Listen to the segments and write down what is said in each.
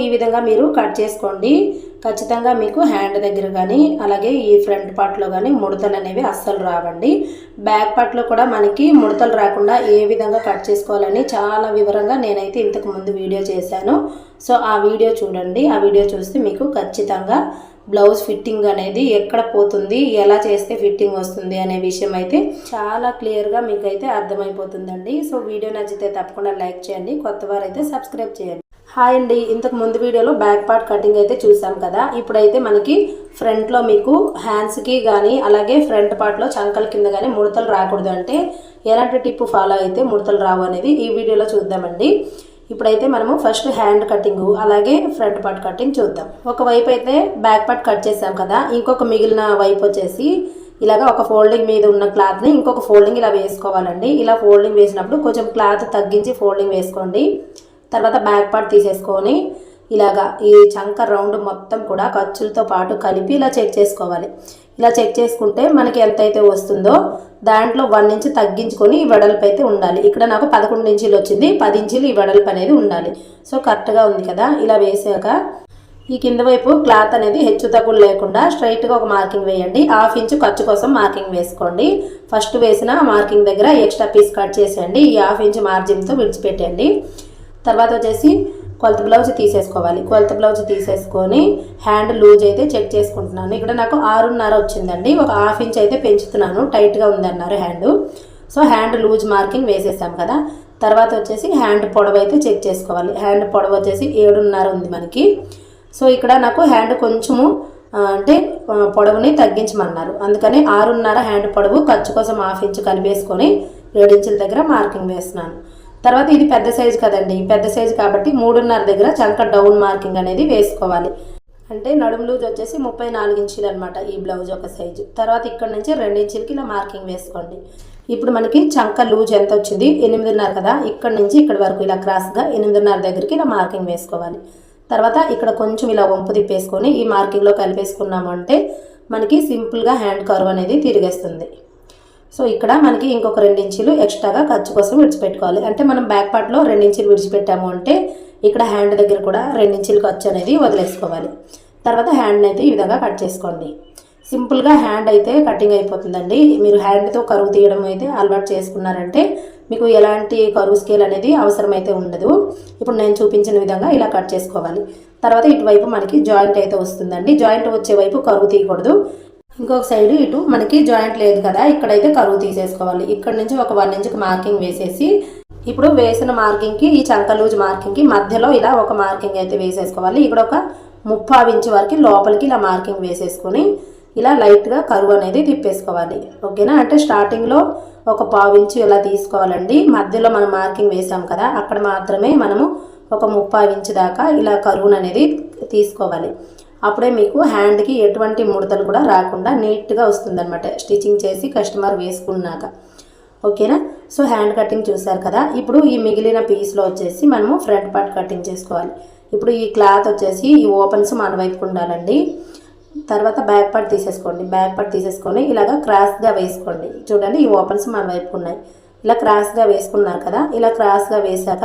ఈ విధంగా మీరు కట్ చేసుకోండి. ఖచ్చితంగా మీకు హ్యాండ్ దగ్గర కానీ అలాగే ఈ ఫ్రంట్ పార్ట్లో కానీ ముడతలు అనేవి అస్సలు రావండి. బ్యాక్ పార్ట్లో కూడా మనకి ముడతలు రాకుండా ఏ విధంగా కట్ చేసుకోవాలని చాలా వివరంగా నేనైతే ఇంతకు ముందు వీడియో చేశాను. సో ఆ వీడియో చూడండి. ఆ వీడియో చూస్తే మీకు ఖచ్చితంగా బ్లౌజ్ ఫిట్టింగ్ అనేది ఎక్కడ పోతుంది, ఎలా చేస్తే ఫిట్టింగ్ వస్తుంది అనే విషయం అయితే చాలా క్లియర్గా మీకైతే అర్థమైపోతుందండి. సో వీడియో నచ్చితే తప్పకుండా లైక్ చేయండి, కొత్త వారైతే సబ్స్క్రైబ్ చేయండి. హాయ్ అండి, ఇంతకు ముందు వీడియోలో బ్యాక్ పార్ట్ కటింగ్ అయితే చూసాం కదా. ఇప్పుడైతే మనకి ఫ్రంట్లో మీకు హ్యాండ్స్కి కానీ అలాగే ఫ్రంట్ పార్ట్లో చంకల కింద కానీ ముడతలు రాకూడదు అంటే ఎలాంటి టిప్ ఫాలో అయితే ముడతలు రావు అనేది ఈ వీడియోలో చూద్దామండి. ఇప్పుడైతే మనము ఫస్ట్ హ్యాండ్ కటింగ్ అలాగే ఫ్రంట్ పార్ట్ కటింగ్ చూద్దాం. ఒకవైపు అయితే బ్యాక్ పార్ట్ కట్ చేసాం కదా, ఇంకొక మిగిలిన వైపు వచ్చేసి ఇలాగా ఒక ఫోల్డింగ్ మీద ఉన్న క్లాత్ని ఇంకొక ఫోల్డింగ్ ఇలా వేసుకోవాలండి. ఇలా ఫోల్డింగ్ వేసినప్పుడు కొంచెం క్లాత్ తగ్గించి ఫోల్డింగ్ వేసుకోండి. తర్వాత బ్యాక్ పార్ట్ తీసేసుకొని ఇలాగా ఈ చంక రౌండ్ మొత్తం కూడా ఖర్చులతో పాటు కలిపి ఇలా చెక్ చేసుకోవాలి. ఇలా చెక్ చేసుకుంటే మనకి ఎంతైతే వస్తుందో దాంట్లో 1 ఇంచ్ తగ్గించుకొని ఈ వెడల్పు అయితే ఉండాలి. ఇక్కడ నాకు 11 ఇంచులు వచ్చింది, 10 ఇంచులు ఈ వెడల్పు అనేది ఉండాలి. సో కరెక్ట్గా ఉంది కదా. ఇలా వేసాక ఈ కింద వైపు క్లాత్ అనేది హెచ్చు తగ్గులు లేకుండా స్ట్రైట్గా ఒక మార్కింగ్ వేయండి. 1/2 ఇంచు ఖర్చు కోసం మార్కింగ్ వేసుకోండి. ఫస్ట్ వేసిన మార్కింగ్ దగ్గర ఎక్స్ట్రా పీస్ కట్ చేసేయండి. ఈ 1/2 ఇంచు మార్జిన్తో విడిచిపెట్టండి. తర్వాత వచ్చేసి కొలత బ్లౌజ్ తీసేసుకోవాలి. కొలత బ్లౌజ్ తీసేసుకొని హ్యాండ్ లూజ్ అయితే చెక్ చేసుకుంటున్నాను. ఇక్కడ నాకు 6.5 వచ్చిందండి. ఒక 1/2 ఇంచ్ అయితే పెంచుతున్నాను, టైట్గా ఉందన్నారు hand. So hand loose marking వేసేసాం కదా. తర్వాత వచ్చేసి హ్యాండ్ పొడవు అయితే చెక్ చేసుకోవాలి. హ్యాండ్ పొడవు వచ్చేసి 7.5 ఉంది మనకి. సో ఇక్కడ నాకు హ్యాండ్ కొంచెము అంటే పొడవుని తగ్గించమన్నారు, అందుకని 6.5 హ్యాండ్ పొడవు ఖర్చు కోసం 1/2 ఇంచ్ కలిపేసుకొని 7 ఇంచుల దగ్గర మార్కింగ్ వేస్తున్నాను. తర్వాత ఇది పెద్ద సైజు కదండి, పెద్ద సైజు కాబట్టి 3.5 దగ్గర చంక డౌన్ మార్కింగ్ అనేది వేసుకోవాలి. అంటే నడుము లూజ్ వచ్చేసి 34 ఇంచులు అనమాట ఈ బ్లౌజ్ ఒక సైజు. తర్వాత ఇక్కడ నుంచి 2 ఇంచులకి ఇలా మార్కింగ్ వేసుకోండి. ఇప్పుడు మనకి చంక లూజ్ ఎంత వచ్చింది, 8.5 కదా. ఇక్కడ నుంచి ఇక్కడ వరకు ఇలా క్రాస్గా 8.5 దగ్గరికి ఇలా మార్కింగ్ వేసుకోవాలి. తర్వాత ఇక్కడ కొంచెం ఇలా వంపు తిప్పేసుకొని ఈ మార్కింగ్లో కలిపేసుకున్నాము అంటే మనకి సింపుల్గా హ్యాండ్ కర్వ్ అనేది తిరిగేస్తుంది. సో ఇక్కడ మనకి ఇంకొక 2 ఇంచులు ఎక్స్ట్రాగా ఖర్చు కోసం విడిచిపెట్టుకోవాలి. అంటే మనం బ్యాక్ పార్ట్లో 2 ఇంచులు విడిచిపెట్టాము అంటే ఇక్కడ హ్యాండ్ దగ్గర కూడా 2 ఇంచులు ఖర్చు అనేది వదిలేసుకోవాలి. తర్వాత హ్యాండ్ని అయితే ఈ విధంగా కట్ చేసుకోండి. సింపుల్గా హ్యాండ్ అయితే కటింగ్ అయిపోతుందండి. మీరు హ్యాండ్తో కరువు తీయడం అయితే అలవాటు చేసుకున్నారంటే మీకు ఎలాంటి కరువు స్కేల్ అనేది అవసరమైతే ఉండదు. ఇప్పుడు నేను చూపించిన విధంగా ఇలా కట్ చేసుకోవాలి. తర్వాత ఇటువైపు మనకి జాయింట్ అయితే వస్తుందండి. జాయింట్ వచ్చే వైపు కరువు తీయకూడదు. ఇంకొక సైడ్ ఇటు మనకి జాయింట్ లేదు కదా, ఇక్కడైతే కరువు తీసేసుకోవాలి. ఇక్కడ నుంచి ఒక 1 ఇంచుకి మార్కింగ్ వేసేసి ఇప్పుడు వేసిన మార్కింగ్కి ఈ చంక లూజ్ మార్కింగ్కి మధ్యలో ఇలా ఒక మార్కింగ్ అయితే వేసేసుకోవాలి. ఇక్కడ ఒక 3/4 ఇంచు వరకు లోపలికి ఇలా మార్కింగ్ వేసేసుకొని ఇలా లైట్గా కరువు అనేది తిప్పేసుకోవాలి. ఓకేనా. అంటే స్టార్టింగ్లో ఒక 1/4 ఇంచు ఇలా తీసుకోవాలండి. మధ్యలో మనం మార్కింగ్ వేసాం కదా, అక్కడ మాత్రమే మనము ఒక 3/4 ఇంచు దాకా ఇలా కరువును అనేది తీసుకోవాలి. అప్పుడే మీకు హ్యాండ్కి ఎటువంటి ముడతలు కూడా రాకుండా నీట్గా వస్తుందన్నమాట స్టిచ్చింగ్ చేసి కస్టమర్ వేసుకున్నాక. ఓకేనా. సో హ్యాండ్ కటింగ్ చూసారు కదా. ఇప్పుడు ఈ మిగిలిన పీస్లో వచ్చేసి మనము ఫ్రంట్ పార్ట్ కటింగ్ చేసుకోవాలి. ఇప్పుడు ఈ క్లాత్ వచ్చేసి ఈ ఓపెన్స్ మన వైపుకు ఉండాలండి. తర్వాత బ్యాక్ పార్ట్ తీసేసుకోండి. బ్యాక్ పార్ట్ తీసేసుకొని ఇలాగ క్రాస్గా వేసుకోండి. చూడండి, ఈ ఓపెన్స్ మన వైపుకు ఉన్నాయి. ఇలా క్రాస్గా వేసుకున్నారు కదా. ఇలా క్రాస్గా వేసాక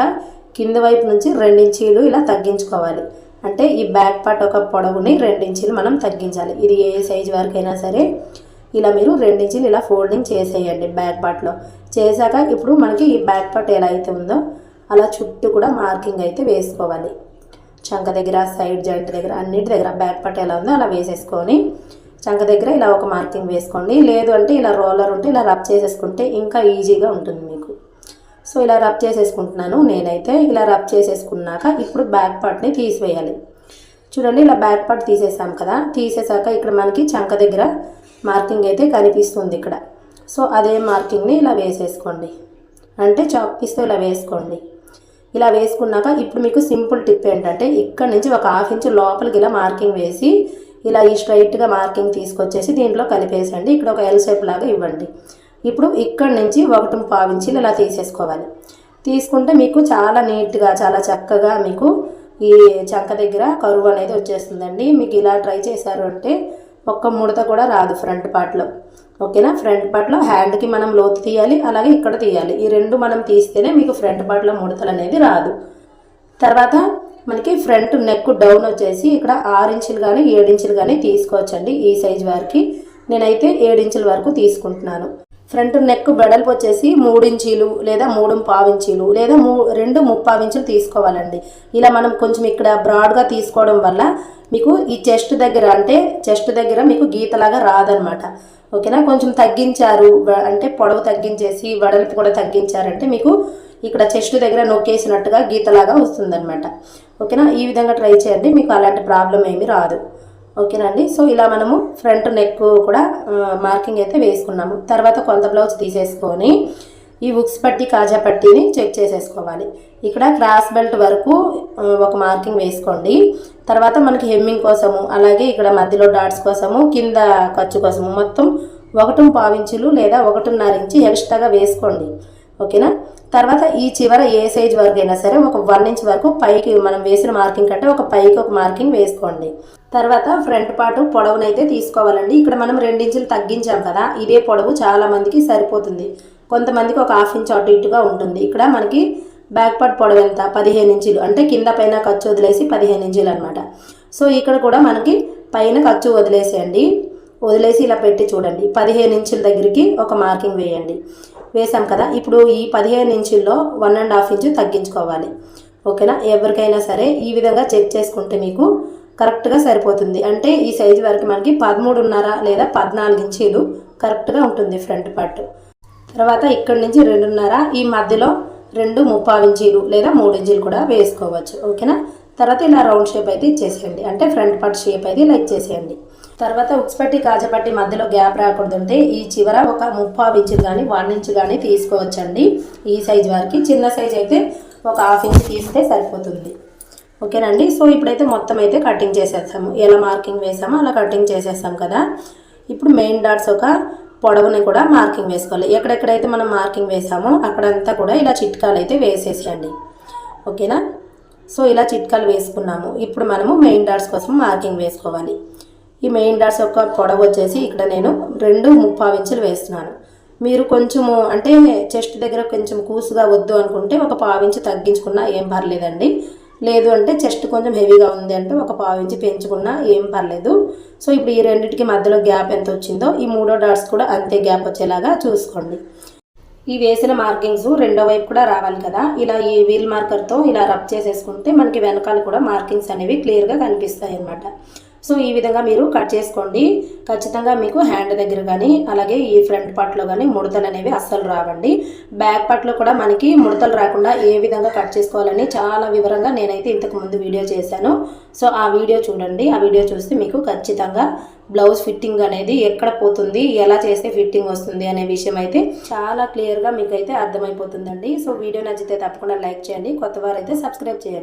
కింద వైపు నుంచి 2 ఇంచీలు ఇలా తగ్గించుకోవాలి. అంటే ఈ బ్యాక్ పార్ట్ ఒక పొడవుని 2 ఇంచులు మనం తగ్గించాలి. ఇది ఏ సైజు వరకైనా సరే ఇలా మీరు 2 ఇంచులు ఇలా ఫోల్డింగ్ చేసేయండి బ్యాక్ పార్ట్లో. చేశాక ఇప్పుడు మనకి ఈ బ్యాక్ పార్ట్ ఎలా అయితే ఉందో అలా చుట్టూ కూడా మార్కింగ్ అయితే వేసుకోవాలి. చంక దగ్గర, సైడ్ జాయింట్ దగ్గర, అన్నిటి దగ్గర బ్యాక్ పార్ట్ ఎలా ఉందో అలా వేసేసుకొని చంక దగ్గర ఇలా ఒక మార్కింగ్ వేసుకోండి. లేదు అంటే ఇలా రోలర్ ఉంటే ఇలా రబ్ చేసేసుకుంటే ఇంకా ఈజీగా ఉంటుంది మీకు. సో ఇలా రబ్ చేసేసుకుంటున్నాను నేనైతే. ఇలా రబ్ చేసేసుకున్నాక ఇప్పుడు బ్యాక్ పార్ట్ని తీసివేయాలి. చూడండి, ఇలా బ్యాక్ పార్ట్ తీసేసాం కదా. తీసేసాక ఇక్కడ మనకి చంక దగ్గర మార్కింగ్ అయితే కనిపిస్తుంది ఇక్కడ. సో అదే మార్కింగ్ని ఇలా వేసేసుకోండి. అంటే చాక్ పీస్తో ఇలా వేసుకోండి. ఇలా వేసుకున్నాక ఇప్పుడు మీకు సింపుల్ టిప్ ఏంటంటే ఇక్కడ నుంచి ఒక 1/2 ఇంచు లోపలికి ఇలా మార్కింగ్ వేసి ఇలా ఈ స్ట్రైట్గా మార్కింగ్ తీసుకొచ్చేసి దీంట్లో కలిపేసండి. ఇక్కడ ఒక ఎల్ షేప్ లాగా ఇవ్వండి. ఇప్పుడు ఇక్కడ నుంచి 1.5 ఇంచులు ఇలా తీసేసుకోవాలి. తీసుకుంటే మీకు చాలా నీట్గా చాలా చక్కగా మీకు ఈ చంక దగ్గర కరువు అనేది వచ్చేస్తుందండి. మీకు ఇలా ట్రై చేశారు అంటే ఒక్క ముడత కూడా రాదు ఫ్రంట్ పార్ట్లో. ఓకేనా. ఫ్రంట్ పార్ట్లో హ్యాండ్కి మనం లోతు తీయాలి, అలాగే ఇక్కడ తీయాలి. ఈ 2 మనం తీస్తేనే మీకు ఫ్రంట్ పార్ట్లో ముడతలు అనేది రాదు. తర్వాత మనకి ఫ్రంట్ నెక్ డౌన్ వచ్చేసి ఇక్కడ 6 ఇంచులు కానీ 7 ఇంచులు కానీ తీసుకోవచ్చండి. ఈ సైజ్ వారికి నేనైతే 7 ఇంచుల వరకు తీసుకుంటున్నాను. ఫ్రంట్ నెక్ వెడల్పు వచ్చేసి 3 ఇంచీలు లేదా 3.5 ఇంచీలు లేదా 2.5 ఇంచులు తీసుకోవాలండి. ఇలా మనం కొంచెం ఇక్కడ బ్రాడ్గా తీసుకోవడం వల్ల మీకు ఈ చెస్ట్ దగ్గర మీకు గీతలాగా రాదనమాట. ఓకేనా. కొంచెం తగ్గించారు అంటే పొడవు తగ్గించేసి వెడల్పు కూడా తగ్గించారంటే మీకు ఇక్కడ చెస్ట్ దగ్గర నొక్కేసినట్టుగా గీతలాగా వస్తుందన్నమాట. ఓకేనా. ఈ విధంగా ట్రై చేయండి, మీకు అలాంటి ప్రాబ్లం ఏమీ రాదు. ఓకేనండి. సో ఇలా మనము ఫ్రంట్ నెక్ కూడా మార్కింగ్ అయితే వేసుకున్నాము. తర్వాత కొలత బ్లౌజ్ తీసేసుకొని ఈ ఉక్స్ పట్టి కాజా పట్టీని చెక్ చేసేసుకోవాలి. ఇక్కడ క్రాస్ బెల్ట్ వరకు ఒక మార్కింగ్ వేసుకోండి. తర్వాత మనకి హెమ్మింగ్ కోసము అలాగే ఇక్కడ మధ్యలో డాట్స్ కోసము కింద ఖర్చు కోసము మొత్తం 1.5 ఇంచులు లేదా 1.5 ఇంచు ఎక్స్ట్రాగా వేసుకోండి. ఓకేనా. తర్వాత ఈ చివర ఏ సైజ్ వరకు అయినా సరే ఒక 1 ఇంచ్ వరకు పైకి మనం వేసిన మార్కింగ్ కంటే పైకి ఒక మార్కింగ్ వేసుకోండి. తర్వాత ఫ్రంట్ పార్ట్ పొడవునైతే తీసుకోవాలండి. ఇక్కడ మనం 2 ఇంచులు తగ్గించాం కదా, ఇదే పొడవు చాలా మందికి సరిపోతుంది. కొంతమందికి ఒక 1/2 ఇంచ్ అటు ఇటుగా ఉంటుంది. ఇక్కడ మనకి బ్యాక్ పార్ట్ పొడవు ఎంత 15 ఇంచులు అంటే కింద పైన ఖర్చు వదిలేసి 15 ఇంచులు అనమాట. సో ఇక్కడ కూడా మనకి పైన ఖర్చు వదిలేసి ఇలా పెట్టి చూడండి. 15 ఇంచుల దగ్గరికి ఒక మార్కింగ్ వేయండి. వేసాం కదా, ఇప్పుడు ఈ 15 ఇంచుల్లో 1.5 ఇంచు తగ్గించుకోవాలి. ఓకేనా. ఎవరికైనా సరే ఈ విధంగా చెక్ చేసుకుంటే మీకు కరెక్ట్గా సరిపోతుంది. అంటే ఈ సైజు వరకు మనకి 13.5 లేదా 14 ఇంచీలు కరెక్ట్గా ఉంటుంది ఫ్రంట్ పార్ట్. తర్వాత ఇక్కడ నుంచి 2.5 ఈ మధ్యలో 2.5 ఇంచీలు లేదా 3 ఇంచీలు కూడా వేసుకోవచ్చు. ఓకేనా. తర్వాత ఇలా రౌండ్ షేప్ అయితే ఇచ్చేసేయండి, అంటే ఫ్రంట్ పార్ట్ షేప్ అయితే ఇలా ఇచ్చేసేయండి. తర్వాత ఉక్స్ పట్టి కాజా పట్టి మధ్యలో గ్యాప్ రాకూడదంటే ఈ చివర ఒక 3.5 ఇంచులు కానీ 1 ఇంచు కానీ తీసుకోవచ్చండి. ఈ సైజు వారికి చిన్న సైజ్ అయితే ఒక 1/2 ఇంచు తీస్తే సరిపోతుంది. ఓకేనండి. సో ఇప్పుడైతే మొత్తం అయితే కటింగ్ చేసేస్తాము. ఎలా మార్కింగ్ వేసామో అలా కటింగ్ చేసేస్తాం కదా. ఇప్పుడు మెయిన్ డాట్స్ ఒక పొడవుని కూడా మార్కింగ్ వేసుకోవాలి. ఎక్కడెక్కడైతే మనం మార్కింగ్ వేసామో అక్కడంతా కూడా ఇలా చిట్కాలు అయితే వేసేసేయండి. ఓకేనా. సో ఇలా చిట్కాలు వేసుకున్నాము. ఇప్పుడు మనము మెయిన్ డాట్స్ కోసం మార్కింగ్ వేసుకోవాలి. ఈ మెయిన్ డాట్స్ యొక్క పొడవు వచ్చేసి ఇక్కడ నేను 2.5 ఇంచులు వేస్తున్నాను. మీరు కొంచెము అంటే చెస్ట్ దగ్గర కొంచెం కూసుగా వద్దు అనుకుంటే ఒక 1/2 ఇంచు తగ్గించుకున్నా ఏం పర్లేదండి. లేదు అంటే చెస్ట్ కొంచెం హెవీగా ఉంది అంటే ఒక 1/2 ఇంచు పెంచుకున్నా ఏం పర్లేదు. సో ఇప్పుడు ఈ రెండింటికి మధ్యలో గ్యాప్ ఎంత వచ్చిందో ఈ 3 డాట్స్ కూడా అంతే గ్యాప్ వచ్చేలాగా చూసుకోండి. ఈ వేసిన మార్కింగ్స్ రెండో వైపు కూడా రావాలి కదా. ఇలా ఈ వీల్ మార్కర్తో ఇలా రబ్ చేసేసుకుంటే మనకి వెనకాల కూడా మార్కింగ్స్ అనేవి క్లియర్గా కనిపిస్తాయి అన్నమాట. సో ఈ విధంగా మీరు కట్ చేసుకోండి. ఖచ్చితంగా మీకు హ్యాండ్ దగ్గర కానీ అలాగే ఈ ఫ్రంట్ పార్ట్లో కానీ ముడతలు అనేవి అస్సలు రావండి. బ్యాక్ పార్ట్లో కూడా మనకి ముడతలు రాకుండా ఏ విధంగా కట్ చేసుకోవాలని చాలా వివరంగా నేనైతే ఇంతకుముందు వీడియో చేశాను. సో ఆ వీడియో చూడండి. ఆ వీడియో చూస్తే మీకు ఖచ్చితంగా బ్లౌజ్ ఫిట్టింగ్ అనేది ఎక్కడ పోతుంది, ఎలా చేస్తే ఫిట్టింగ్ వస్తుంది అనే విషయం అయితే చాలా క్లియర్గా మీకు అయితే అర్థమైపోతుందండి. సో వీడియో నచ్చితే తప్పకుండా లైక్ చేయండి. కొత్త వారైతే సబ్స్క్రైబ్ చేయండి.